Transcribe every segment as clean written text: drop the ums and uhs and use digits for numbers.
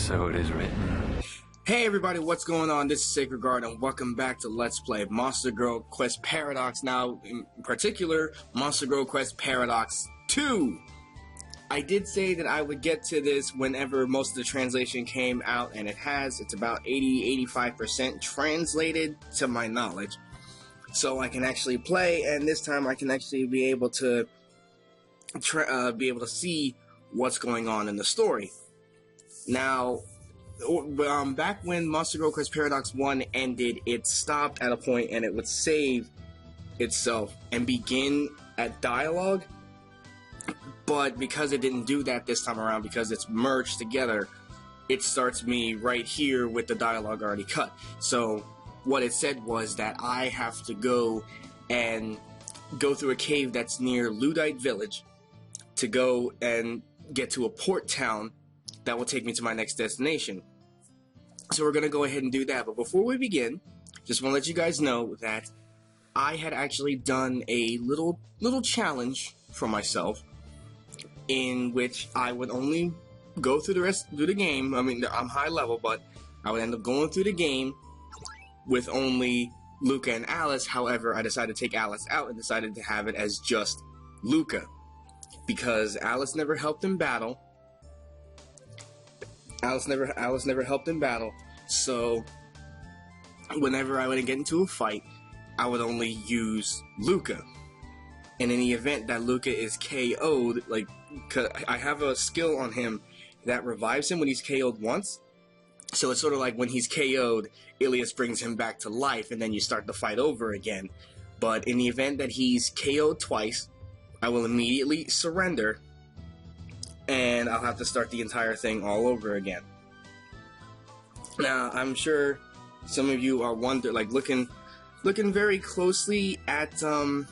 So it is written. Hey everybody, what's going on? This is SacredGuard and welcome back to Let's Play Monster Girl Quest Paradox. Now, in particular, Monster Girl Quest Paradox 2. I did say that I would get to this whenever most of the translation came out, and it has. It's about 80-85% translated to my knowledge. So I can actually play, and this time I can actually be able to see what's going on in the story. Now, back when Monster Girl Quest Paradox 1 ended, it stopped at a point and it would save itself and begin at dialogue. But because it didn't do that this time around, because it's merged together, it starts me right here with the dialogue already cut. So what it said was that I have to go through a cave that's near Ludite Village to go and get to a port town that will take me to my next destination. So we're going to go ahead and do that. But before we begin, just want to let you guys know that I had actually done a little challenge for myself in which I would only go through the game. I mean, I'm high level, but I would end up going through the game with only Luca and Alice. However, I decided to take Alice out and decided to have it as just Luca, because Alice never helped in battle. Alice never helped in battle, so whenever I would get into a fight, I would only use Luca. And in the event that Luca is KO'd, like, 'cause I have a skill on him that revives him when he's KO'd once. So it's sort of like when he's KO'd, Ilias brings him back to life, and then you start the fight over again. But in the event that he's KO'd twice, I will immediately surrender, and I'll have to start the entire thing all over again. Now, I'm sure some of you are looking very closely at the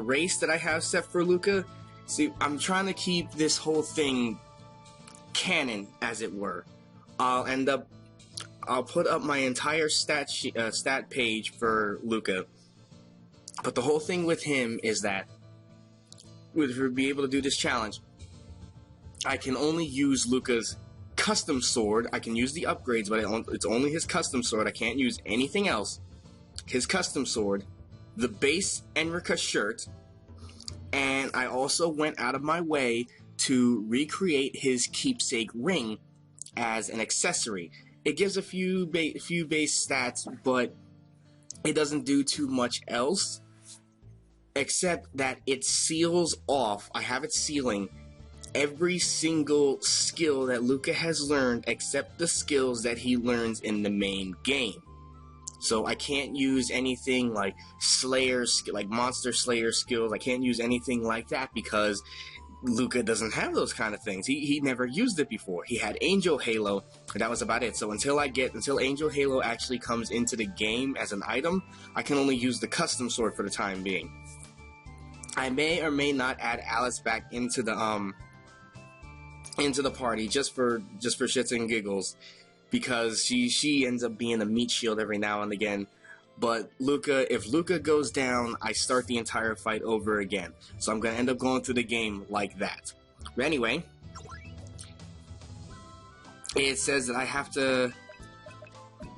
race that I have set for Luca. See, I'm trying to keep this whole thing canon, as it were. I'll put up my entire stat page for Luca. But the whole thing with him is that, to be able to do this challenge, I can only use Luca's custom sword. I can use the upgrades, but it's only his custom sword. I can't use anything else. His custom sword, the base Enrica shirt, and I also went out of my way to recreate his keepsake ring as an accessory. It gives a few base stats, but it doesn't do too much else, except that it seals off. I have it sealing every single skill that Luca has learned, except the skills that he learns in the main game. So I can't use anything like Monster Slayer skills. I can't use anything like that because Luca doesn't have those kind of things. He never used it before. He had Angel Halo, and that was about it. So until Angel Halo actually comes into the game as an item, I can only use the custom sword for the time being. I may or may not add Alice back into the party just for shits and giggles, because she ends up being a meat shield every now and again. But if Luca goes down, I start the entire fight over again. So I'm going to end up going through the game like that. But anyway, it says that I have to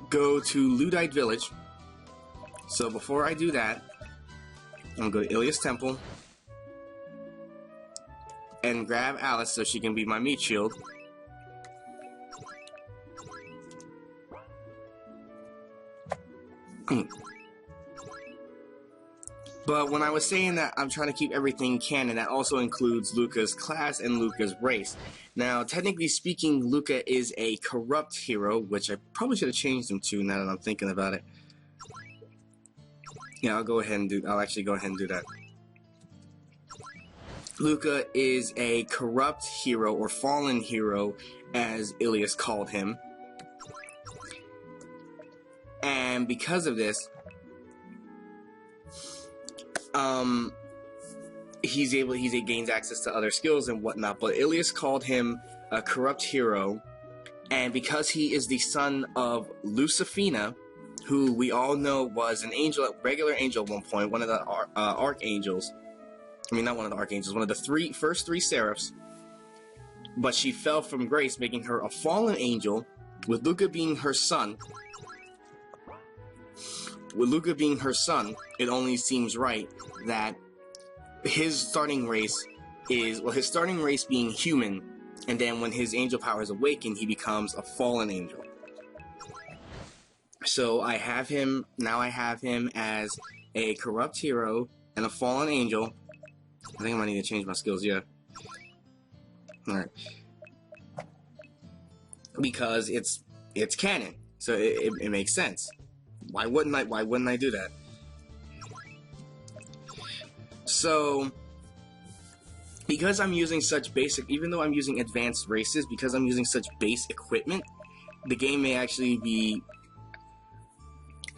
go to Ludite Village. So before I do that, I'm going to go to Ilias Temple and grab Alice so she can be my meat shield. But when I was saying that I'm trying to keep everything canon, that also includes Luca's class and Luca's race. Now, technically speaking, Luca is a corrupt hero, which I probably should have changed him to now that I'm thinking about it. Yeah, I'll actually go ahead and do that. Luca is a corrupt hero, or fallen hero, as Ilias called him. And because of this, he gains access to other skills and whatnot. But Ilias called him a corrupt hero, and because he is the son of Lucifina, who we all know was an angel, a regular angel at one point, one of the archangels. I mean, not one of the archangels, one of the first three seraphs. but she fell from grace, making her a fallen angel. With Luca being her son, it only seems right that his starting race is, well, his starting race being human, and then when his angel power is awakened, he becomes a fallen angel. So I have him as a corrupt hero and a fallen angel. I think I might need to change my skills, yeah. Alright. Because it's canon, so it makes sense. Why wouldn't I do that? So, because I'm using such basic, even though I'm using advanced races, because I'm using such base equipment, the game may actually be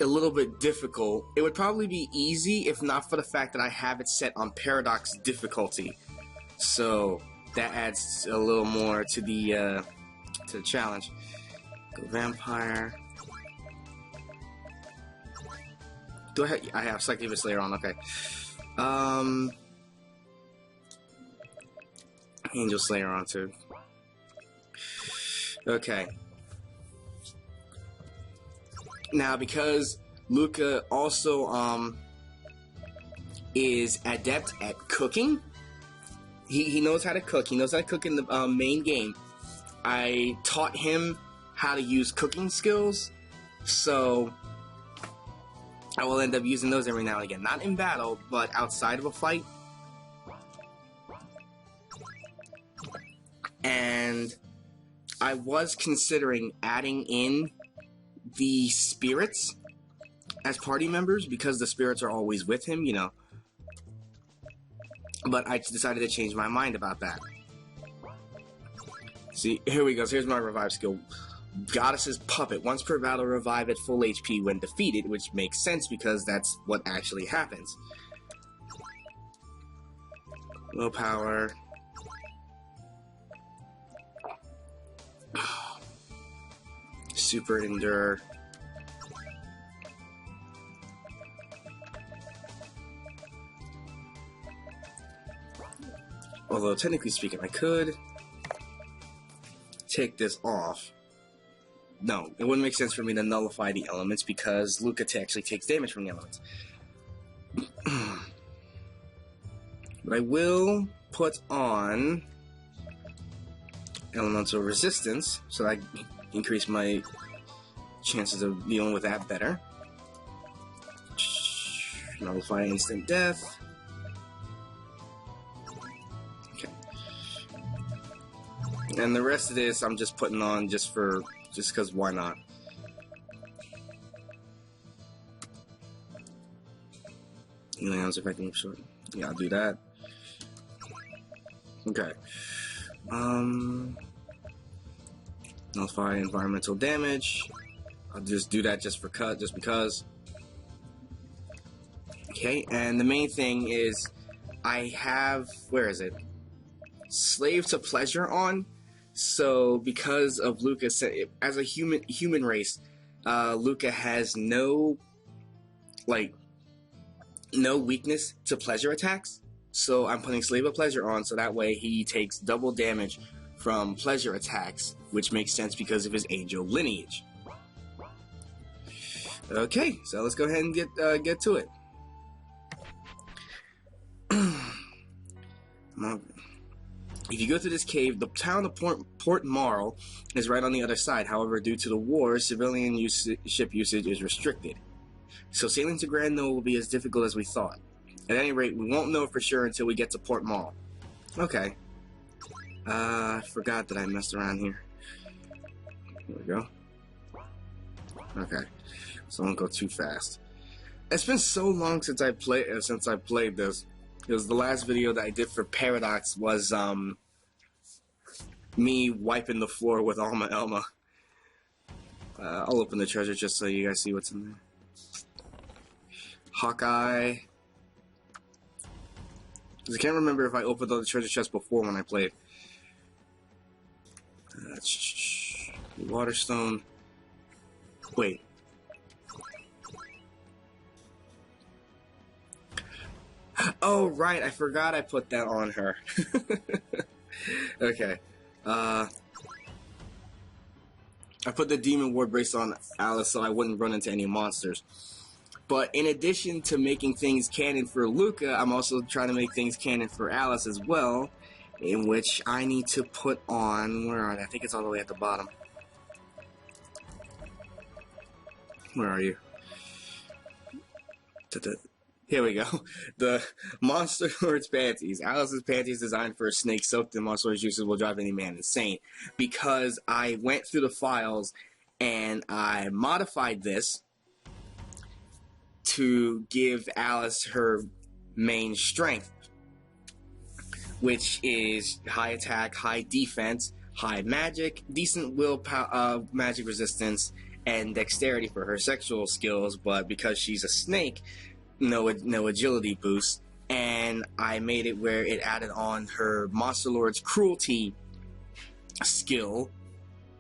a little bit difficult. It would probably be easy if not for the fact that I have it set on paradox difficulty. So that adds a little more to the challenge. Go vampire. Do I have Psychic Slayer on? Okay. Angel Slayer on too. Okay. Now, because Luca also is adept at cooking, he knows how to cook. He knows how to cook in the main game. I taught him how to use cooking skills, so I will end up using those every now and again. Not in battle, but outside of a fight. And I was considering adding in the spirits as party members, because the spirits are always with him, you know. But I decided to change my mind about that. See, here we go. So here's my revive skill. Goddess's Puppet. Once per battle, revive at full HP when defeated, which makes sense because that's what actually happens. Low power. Super Endure. Although, technically speaking, I could take this off. No, it wouldn't make sense for me to nullify the elements because Luca actually takes damage from the elements. But I will put on Elemental Resistance so that I increase my chances of dealing with that better. Nullify Instant Death. Okay. And the rest of this I'm just putting on just because why not? Healing on effective short. Yeah, I'll do that. Okay. Nullify environmental damage. I'll just do that just because. Okay, and the main thing is I have, where is it? Slave to Pleasure on. So because of Luca, as a human race, Luca has no weakness to pleasure attacks. So I'm putting Slave of Pleasure on, so that way he takes double damage from pleasure attacks, which makes sense because of his angel lineage. Okay, so let's go ahead and get to it. If you go through this cave, the town of Port Marl is right on the other side. However, due to the war, civilian ship usage is restricted. So sailing to Grand Knoll will be as difficult as we thought. At any rate, we won't know for sure until we get to Port Marl. Okay. I forgot that I messed around here. Here we go. Okay. So I won't go too fast. It's been so long since I played this. Because the last video that I did for Paradox was me wiping the floor with Alma Elma. I'll open the treasure just so you guys see what's in there. Hawkeye. Because I can't remember if I opened the treasure chest before when I played. Waterstone. Wait. Oh, right. I forgot I put that on her. Okay. I put the Demon Ward brace on Alice so I wouldn't run into any monsters. But in addition to making things canon for Luca, I'm also trying to make things canon for Alice as well, in which I need to put on, where are they? I think it's all the way at the bottom. Where are you? Here we go. The Monster Lord's panties. Alice's panties designed for a snake soaked in Monster Lord's juices will drive any man insane. Because I went through the files and I modified this to give Alice her main strength, which is high attack, high defense, high magic, decent willpower, magic resistance, and dexterity for her sexual skills. But because she's a snake, no agility boost. And I made it where it added on her Monster Lord's cruelty skill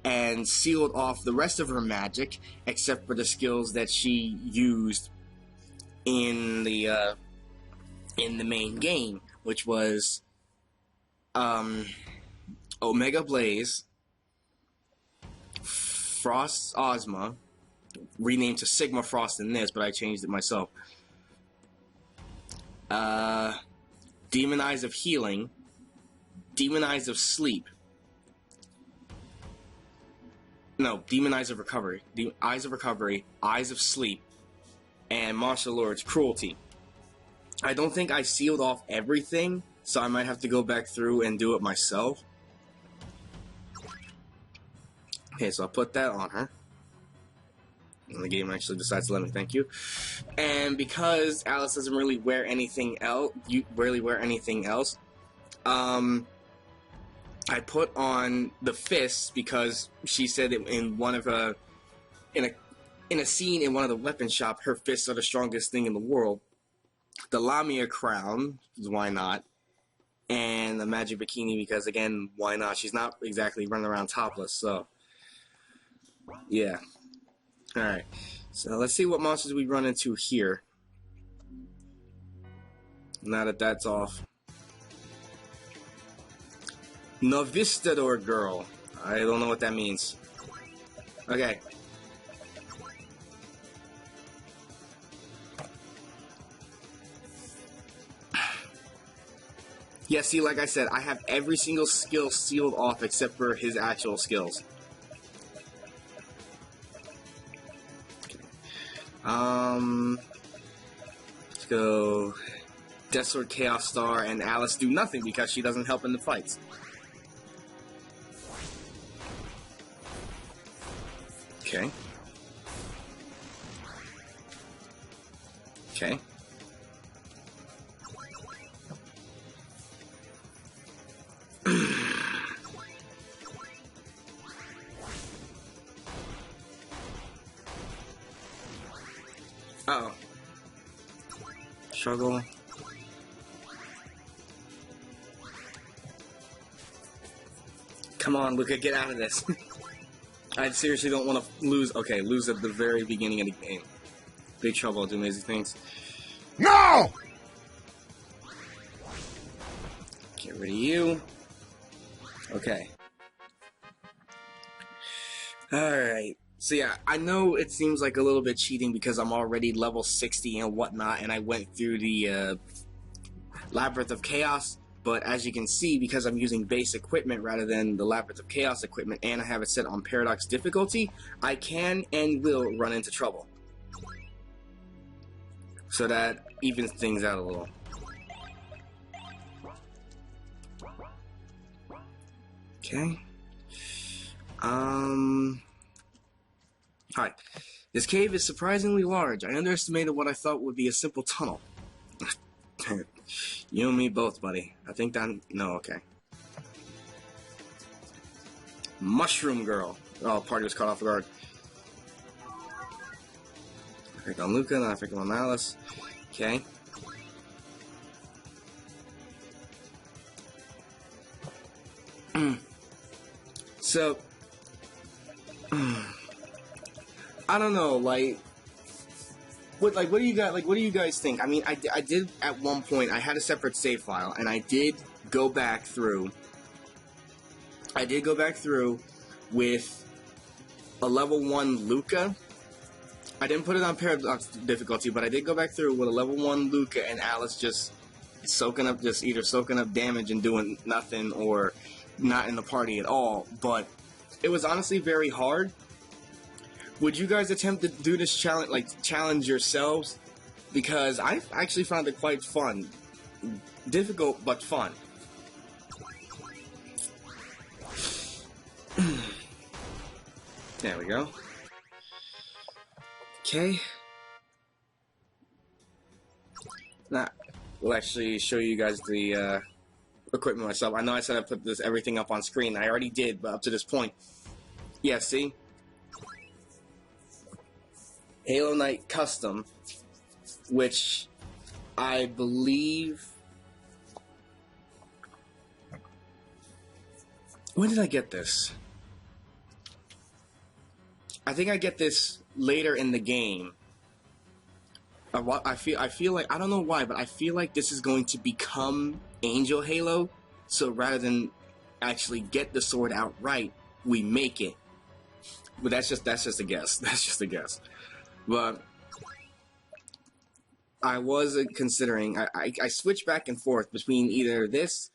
and sealed off the rest of her magic except for the skills that she used in the main game, which was Omega Blaze, Frost Ozma, renamed to Sigma Frost in this, but I changed it myself. Demon Eyes of Healing, Demon Eyes of Sleep. No, Demon Eyes of Recovery. Eyes of Recovery, Eyes of Sleep, and Monster Lord's Cruelty. I don't think I sealed off everything, so I might have to go back through and do it myself. Okay, so I'll put that on her. And the game actually decides to let me, thank you. And because Alice doesn't really wear anything else, I put on the fists because she said that in one of in a scene in one of the weapon shop, her fists are the strongest thing in the world. The Lamia crown, why not? And the magic bikini because, again, why not? She's not exactly running around topless, so yeah. Alright, so let's see what monsters we run into here. Now that that's off. Novistador girl. I don't know what that means. Okay. Yeah, see, like I said, I have every single skill sealed off except for his actual skills. Let's go. Desolate Chaos Star and Alice do nothing because she doesn't help in the fights. Okay. Okay. Uh-oh. Struggle. Come on, Luca, get out of this. I seriously don't want to lose. Okay, lose at the very beginning of the game. Big trouble, do amazing things. No! Get rid of you. Okay. Alright. So yeah, I know it seems like a little bit cheating because I'm already level 60 and whatnot, and I went through the Labyrinth of Chaos, but as you can see, because I'm using base equipment rather than the Labyrinth of Chaos equipment, and I have it set on Paradox difficulty, I can and will run into trouble. So that evens things out a little. Okay. Hi. This cave is surprisingly large. I underestimated what I thought would be a simple tunnel. You and me both, buddy. I think that... No, okay. Mushroom Girl. Oh, party was caught off guard. I pick on Luca, then I pick on Alice. Okay. So... I don't know, what do you guys think? I mean, I did at one point, I had a separate save file, and I did go back through I did go back through with a level 1 Luca. I didn't put it on Paradox difficulty, but I did go back through with a level 1 Luca and Alice just either soaking up damage and doing nothing or not in the party at all. But it was honestly very hard. Would you guys attempt to do this challenge yourselves? Because I actually found it quite fun. Difficult, but fun. There we go. Okay. Now, we'll actually show you guys the equipment myself. I know I said I put everything up on screen. I already did, but up to this point. Yeah, see? Halo Knight Custom, which I believe... When did I get this? I think I get this later in the game. I feel like, I don't know why, but I feel like this is going to become Angel Halo. So rather than actually get the sword outright, we make it. But that's just a guess. That's just a guess. But I was considering, I switched back and forth between either this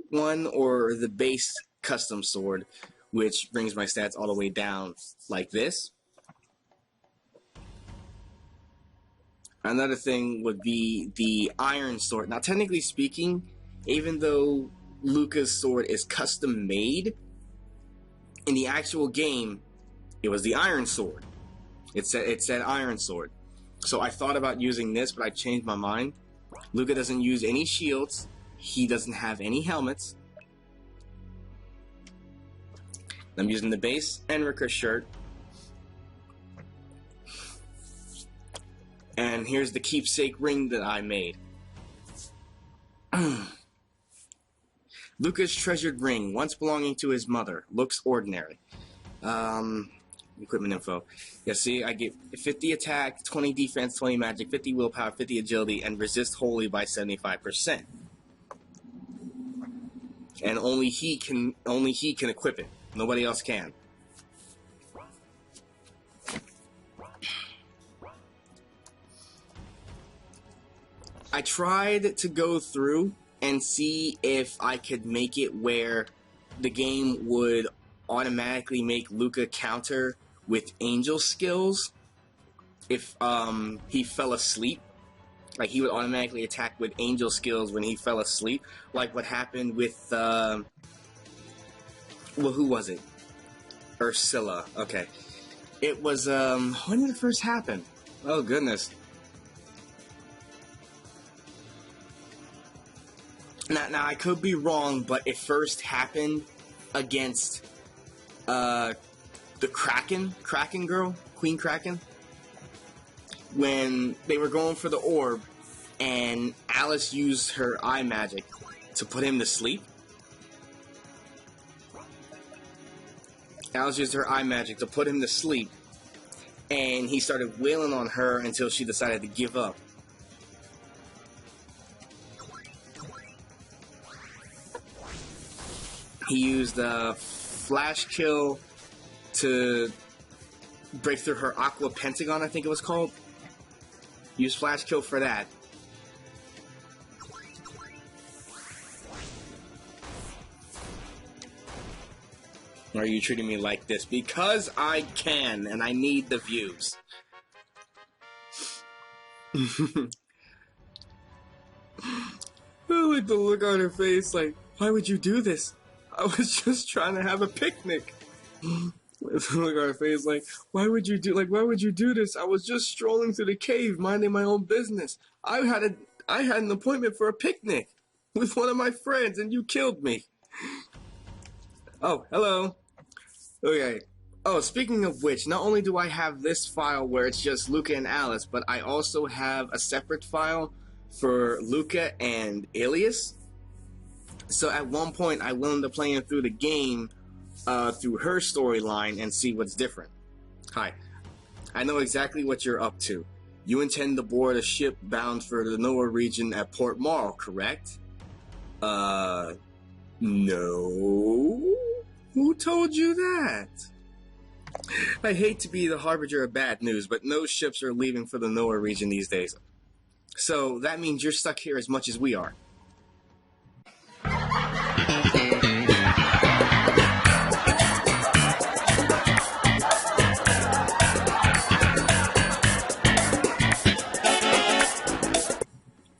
one or the base custom sword, which brings my stats all the way down like this. Another thing would be the iron sword. Now, technically speaking, even though Luca's sword is custom made, in the actual game, it was the iron sword. It said iron sword. So I thought about using this, but I changed my mind. Luca doesn't use any shields. He doesn't have any helmets. I'm using the base Enrica shirt. And here's the keepsake ring that I made. Luca's treasured ring, once belonging to his mother, looks ordinary. Equipment info. Yeah, see, I get 50 attack, 20 defense, 20 magic, 50 willpower, 50 agility, and resist wholly by 75%. And only he can equip it. Nobody else can. I tried to go through and see if I could make it where the game would automatically make Luca counter with angel skills if he fell asleep. Like, he would automatically attack with angel skills when he fell asleep. Like what happened with, well, who was it? Ursula. Okay. It was, when did it first happen? Oh, goodness. Now, I could be wrong, but it first happened against, the Kraken girl, Queen Kraken, when they were going for the orb, and Alice used her eye magic to put him to sleep. Alice used her eye magic to put him to sleep, and he started wailing on her until she decided to give up. He used a flash kill to break through her Aqua Pentagon, I think it was called. Used flash kill for that. Why are you treating me like this? Because I can, and I need the views. I like the look on her face, like, why would you do this? I was just trying to have a picnic. Look on her face, like, why would you do this? I was just strolling through the cave, minding my own business. I had an appointment for a picnic with one of my friends, and you killed me. Oh, hello. Okay. Oh, speaking of which, not only do I have this file where it's just Luca and Alice, but I also have a separate file for Luca and Ilias. So at one point, I will end up playing through the game through her storyline and see what's different. Hi. I know exactly what you're up to. You intend to board a ship bound for the Noah region at Port Marl, correct? No. Who told you that? I hate to be the harbinger of bad news, but no ships are leaving for the Noah region these days. So that means you're stuck here as much as we are.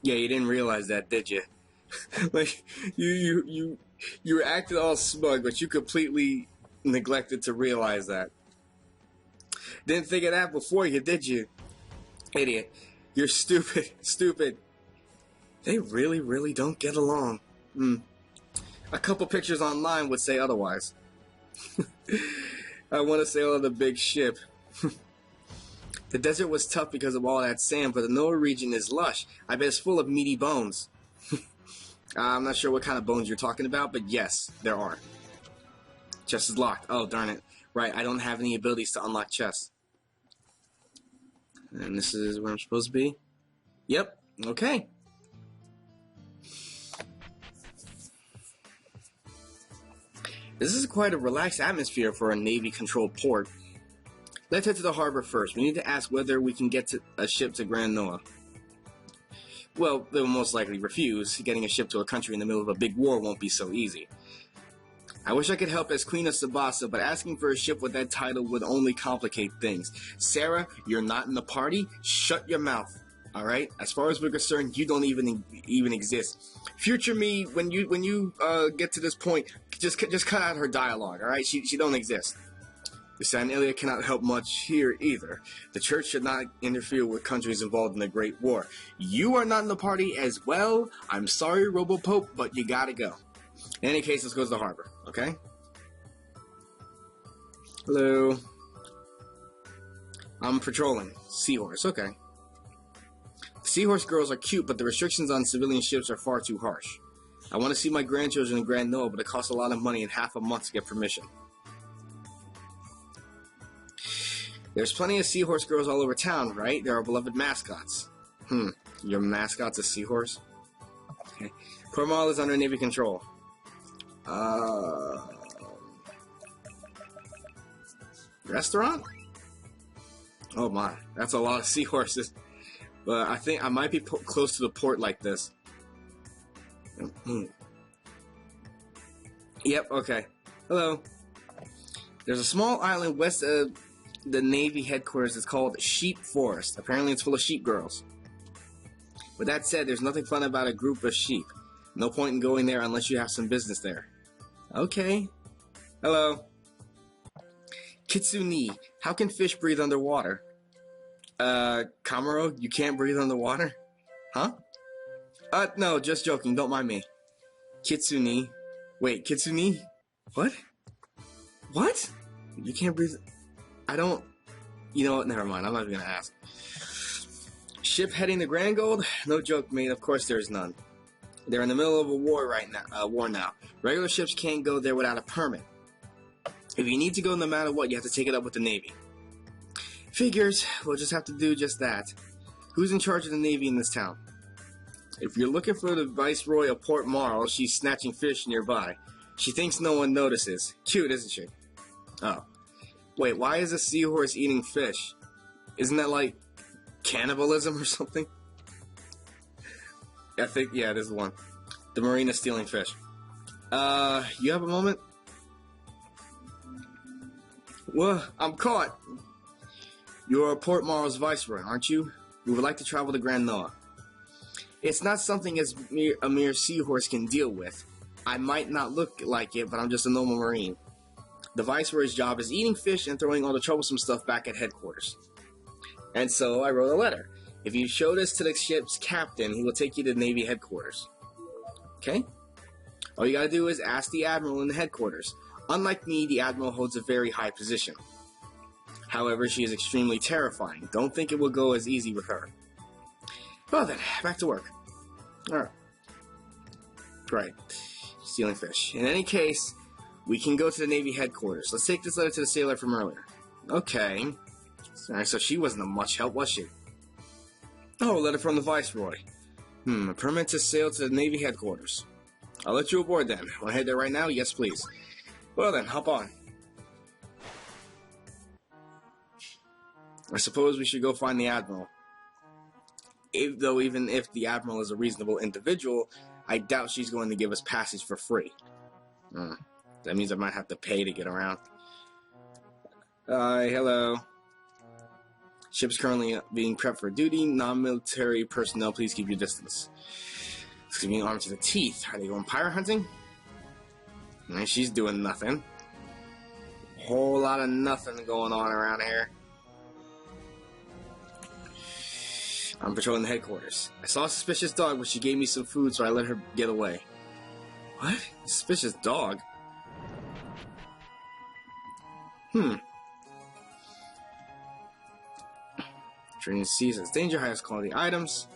Yeah, you didn't realize that, did you? Like, you were acting all smug, but you completely neglected to realize that. Didn't think of that before you, did you? Idiot. You're stupid. Stupid. They really don't get along. A couple pictures online would say otherwise. I want to sail on the big ship. The desert was tough because of all that sand, but the Noah region is lush. I bet it's full of meaty bones. I'm not sure what kind of bones you're talking about, but yes, there are. Chest is locked. Oh, darn it. Right, I don't have any abilities to unlock chests. And this is where I'm supposed to be? Yep, okay. This is quite a relaxed atmosphere for a Navy-controlled port. Let's head to the harbor first. We need to ask whether we can get a ship to Grand Noah. Well, they'll most likely refuse. Getting a ship to a country in the middle of a big war won't be so easy. I wish I could help as Queen of Tsubasa, but asking for a ship with that title would only complicate things. Sarah, you're not in the party. Shut your mouth. All right? As far as we're concerned, you don't even exist. Future me, when you get to this point, just cut out her dialogue. All right? She don't exist. The San Ilya cannot help much here either. The church should not interfere with countries involved in the Great War. You are not in the party as well. I'm sorry, Robo-Pope, but you gotta go. In any case, let's go to the harbor, okay? Hello. I'm patrolling. Seahorse, okay. The Seahorse girls are cute, but the restrictions on civilian ships are far too harsh. I want to see my grandchildren in Grand Noah, but it costs a lot of money and half a month to get permission. There's plenty of Seahorse girls all over town, right? They're our beloved mascots. Your mascot's a seahorse? Okay. Port Mall is under Navy control. Restaurant? Oh my, that's a lot of seahorses. But I think I might be close to the port like this. Yep, okay. Hello. There's a small island west of the Navy headquarters. It's called Sheep Forest. Apparently it's full of sheep girls. With that said, there's nothing fun about a group of sheep. No point in going there unless you have some business there. Okay. Hello. Kitsune, how can fish breathe underwater? Kamaro, you can't breathe underwater? Huh? No, just joking, don't mind me. Kitsune. Wait, Kitsune? What? What? You can't breathe... I don't... You know what, never mind, I'm not even gonna ask. Ship heading to Grand Gold? No joke, mate, of course there's none. They're in the middle of a war now. Regular ships can't go there without a permit. If you need to go no matter what, you have to take it up with the Navy. Figures, we'll just have to do just that. Who's in charge of the Navy in this town? If you're looking for the Viceroy of Port Marl, she's snatching fish nearby. She thinks no one notices. Cute, isn't she? Oh. Wait, why is a seahorse eating fish? Isn't that like cannibalism or something? I think, yeah, this is one. The marina stealing fish. You have a moment? Well, I'm caught. You're Port Marl's Viceroy, aren't you? We would like to travel to Grand Noah. It's not something a mere seahorse can deal with. I might not look like it, but I'm just a normal marine. The Viceroy's job is eating fish and throwing all the troublesome stuff back at headquarters. And so I wrote a letter. If you show this to the ship's captain, he will take you to Navy headquarters. Okay? All you gotta do is ask the Admiral in the headquarters. Unlike me, the Admiral holds a very high position. However, she is extremely terrifying. Don't think it will go as easy with her. Well then, back to work. Alright. Right. Stealing fish. In any case, we can go to the Navy headquarters. Let's take this letter to the sailor from earlier. Okay. Alright, so she wasn't of much help, was she? Oh, a letter from the Viceroy. A permit to sail to the Navy headquarters. I'll let you aboard then. Want to head there right now? Yes, please. Well then, hop on. I suppose we should go find the Admiral. Even if the Admiral is a reasonable individual, I doubt she's going to give us passage for free. That means I might have to pay to get around. Hi, hello. Ship's currently being prepped for duty. Non-military personnel, please keep your distance. She's being armed to the teeth. Are they going pirate hunting? She's doing nothing. Whole lot of nothing going on around here. I'm patrolling the headquarters. I saw a suspicious dog, but she gave me some food, so I let her get away. What? Suspicious dog? Training seasons. Danger, highest quality items.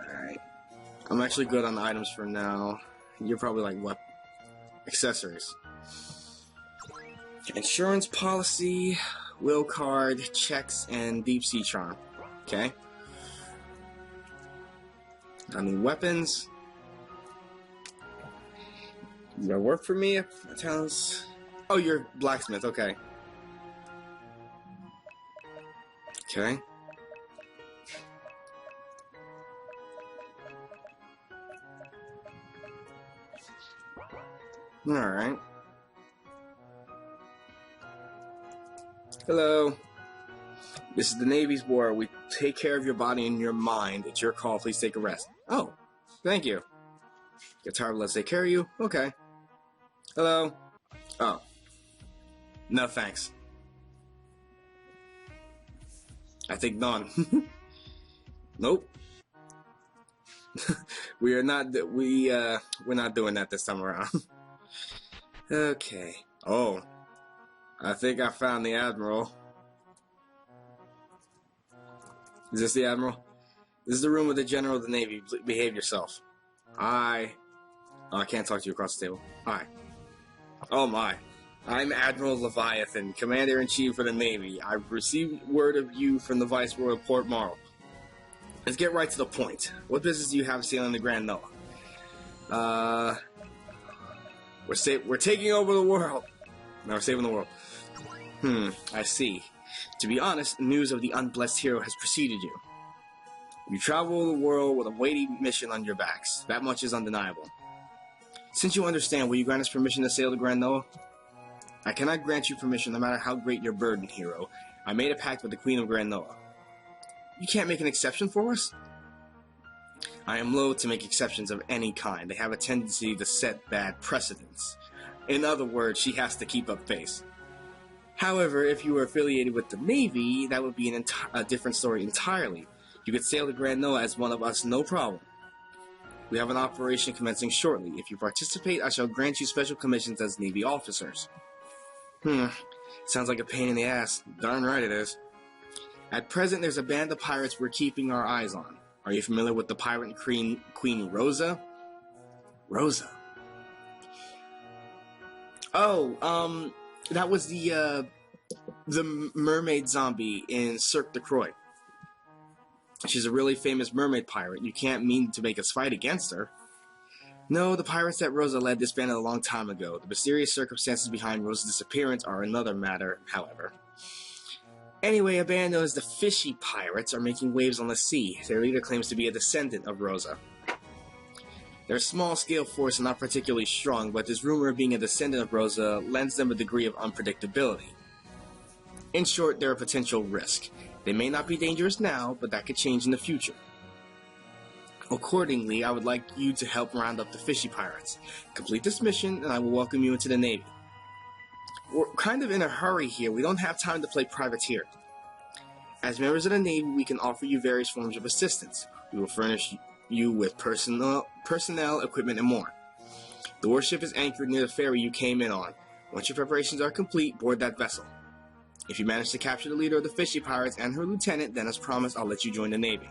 Alright. I'm actually good on the items for now. You're probably like, what? Accessories. Insurance policy, will card, checks, and deep sea charm. Okay. I need weapons. You gonna work for me? Oh, you're blacksmith. Okay. Okay. Alright. Hello. This is the Navy's war. We take care of your body and your mind. It's your call. Please take a rest. Oh, thank you. Get tired, let's take care of you? Okay. Hello. Oh. No, thanks. I think none. Nope. We're not doing that this time around. Okay. Oh. I think I found the Admiral. Is this the Admiral? This is the room with the General of the Navy. Behave yourself. Hi. Oh, I can't talk to you across the table. Hi. Oh my. I'm Admiral Leviathan, Commander-in-Chief for the Navy. I've received word of you from the Viceroy of Port Marl. Let's get right to the point. What business do you have sailing the Grand Noah? We're taking over the world. No, we're saving the world. I see. To be honest, news of the unblessed hero has preceded you. You travel the world with a weighty mission on your backs. That much is undeniable. Since you understand, will you grant us permission to sail the Grand Noah? I cannot grant you permission no matter how great your burden, hero. I made a pact with the Queen of Grand Noah. You can't make an exception for us? I am loath to make exceptions of any kind. They have a tendency to set bad precedents. In other words, she has to keep up pace. However, if you were affiliated with the Navy, that would be a different story entirely. You could sail the Grand Noah as one of us, no problem. We have an operation commencing shortly. If you participate, I shall grant you special commissions as Navy officers. Sounds like a pain in the ass. Darn right it is. At present, there's a band of pirates we're keeping our eyes on. Are you familiar with the pirate Queen Rosa? Rosa? Oh, that was the mermaid zombie in Cirque du Croix. She's a really famous mermaid pirate. You can't mean to make us fight against her. No, the pirates that Rosa led disbanded a long time ago. The mysterious circumstances behind Rosa's disappearance are another matter, however. Anyway, a band known as the Fishy Pirates are making waves on the sea. Their leader claims to be a descendant of Rosa. They're a small-scale force and not particularly strong, but this rumor of being a descendant of Rosa lends them a degree of unpredictability. In short, they're a potential risk. They may not be dangerous now, but that could change in the future. Accordingly, I would like you to help round up the Fishy Pirates. Complete this mission, and I will welcome you into the Navy. We're kind of in a hurry here. We don't have time to play privateer. As members of the Navy, we can offer you various forms of assistance. We will furnish you with personnel, equipment, and more. The warship is anchored near the ferry you came in on. Once your preparations are complete, board that vessel. If you manage to capture the leader of the Fishy Pirates and her lieutenant, then as promised, I'll let you join the Navy.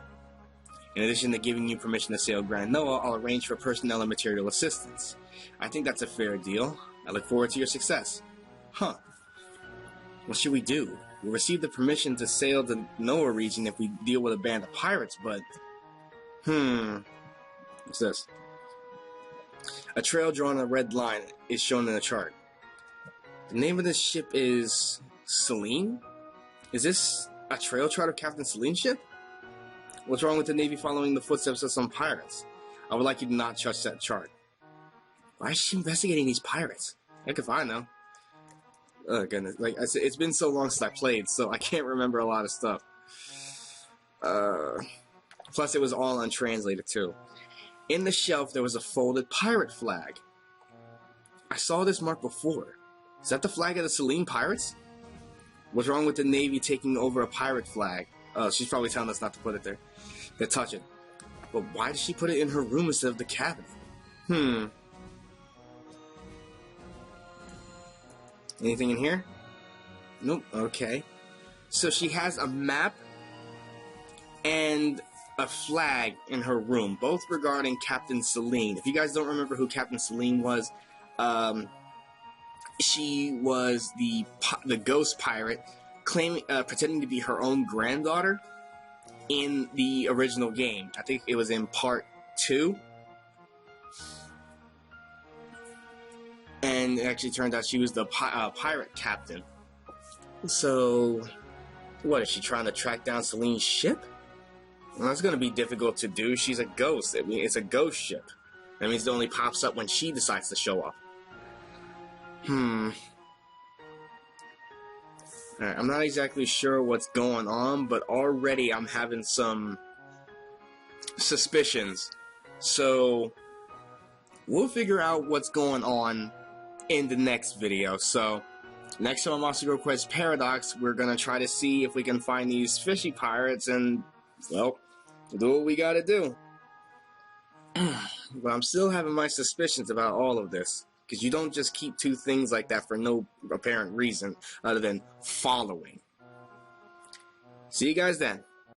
In addition to giving you permission to sail Grand Noah, I'll arrange for personnel and material assistance. I think that's a fair deal. I look forward to your success. Huh. What should we do? We'll receive the permission to sail the Noah region if we deal with a band of pirates, but... What's this? A trail drawn on a red line is shown in the chart. The name of this ship is Celine? Is this a trail chart of Captain Celine's ship? What's wrong with the Navy following the footsteps of some pirates? I would like you to not touch that chart. Why is she investigating these pirates? Heck if I know. Oh goodness, like I said, it's been so long since I played, so I can't remember a lot of stuff. Plus it was all untranslated too. In the shelf there was a folded pirate flag. I saw this mark before. Is that the flag of the Celine pirates? What's wrong with the Navy taking over a pirate flag? Oh, she's probably telling us not to put it there. To touch it. But why did she put it in her room instead of the cabin? Anything in here? Nope. Okay. So she has a map and a flag in her room, both regarding Captain Celine. If you guys don't remember who Captain Celine was, she was the ghost pirate, pretending to be her own granddaughter in the original game. I think it was in part 2. And it actually turned out she was the pirate captain. So, what, is she trying to track down Celine's ship? Well, that's going to be difficult to do. She's a ghost. I mean, it's a ghost ship. That means it only pops up when she decides to show up. Alright, I'm not exactly sure what's going on, but already I'm having some suspicions. So, we'll figure out what's going on in the next video. So, next time on Monster Quest Paradox, we're gonna try to see if we can find these fishy pirates and, well, do what we gotta do. But I'm still having my suspicions about all of this, because you don't just keep two things like that for no apparent reason other than following. See you guys then.